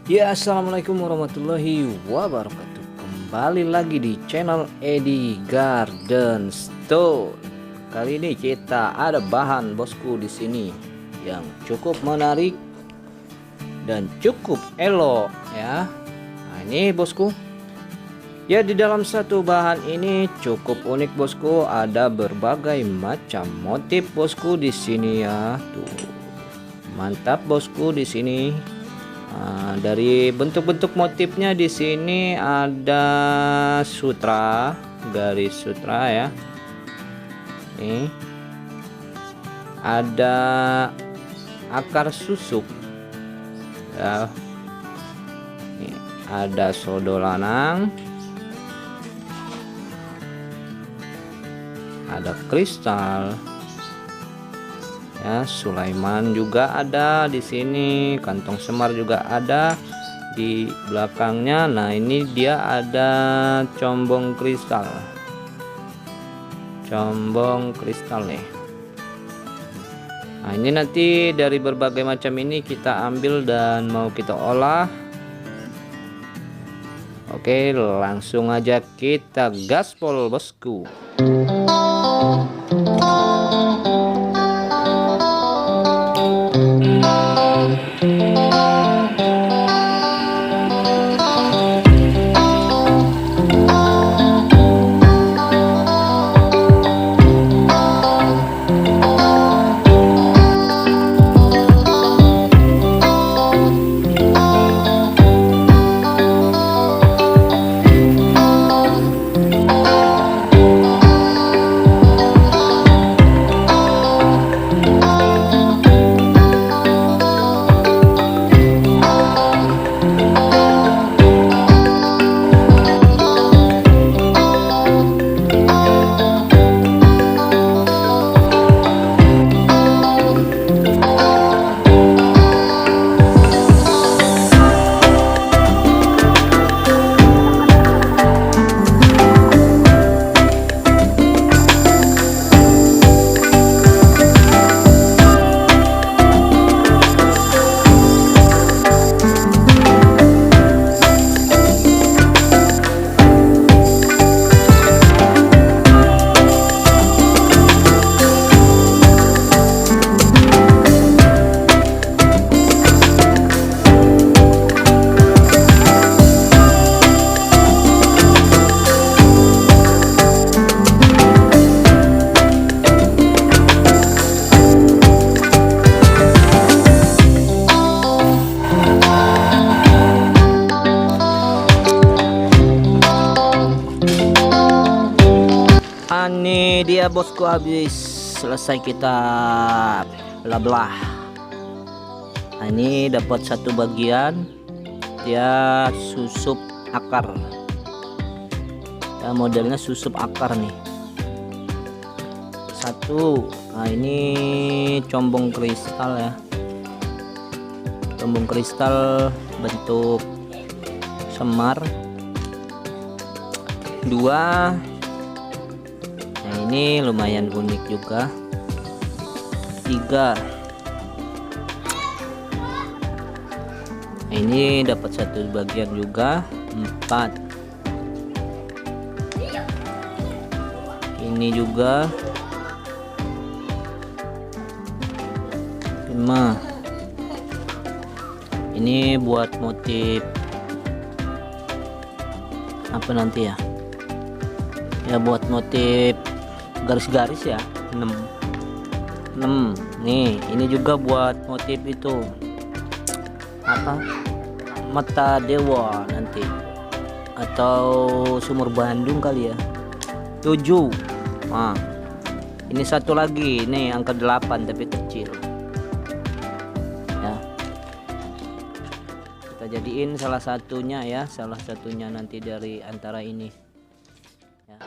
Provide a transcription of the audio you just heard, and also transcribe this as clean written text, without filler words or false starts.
Ya, assalamualaikum warahmatullahi wabarakatuh. Kembali lagi di channel Edi Garden Store. Kali ini kita ada bahan bosku di sini yang cukup menarik dan cukup elok ya. Nah, ini bosku. Ya, di dalam satu bahan ini cukup unik bosku. Ada berbagai macam motif bosku di sini ya. Tuh, mantap bosku di sini. Nah, dari bentuk-bentuk motifnya di sini ada sutra, garis sutra ya. Nih, ada akar susuk ya. Nih, ada sodo lanang, ada kristal. Ya, Sulaiman juga ada di sini, kantong semar juga ada di belakangnya. Nah, ini dia ada combong kristal. Combong kristal nih. Nah, ini nanti dari berbagai macam ini kita ambil dan mau kita olah. Oke, langsung aja kita gaspol bosku. Ini dia bosku, habis selesai kita belah-belah. Nah, ini dapat satu bagian, dia susup akar ya, modelnya susup akar nih satu. Nah, ini combong kristal ya, combong kristal bentuk semar dua. Ini lumayan unik juga. 3. Ini dapat satu bagian juga. 4. Ini juga 5. Ini buat motif apa nanti ya? Ya, buat motif garis-garis ya. 6. Nih, ini juga buat motif itu apa, mata dewa nanti atau sumur Bandung kali ya. 7. Nah, ini satu lagi nih, angka 8 tapi kecil ya. Kita jadiin salah satunya ya, salah satunya nanti dari antara ini ya.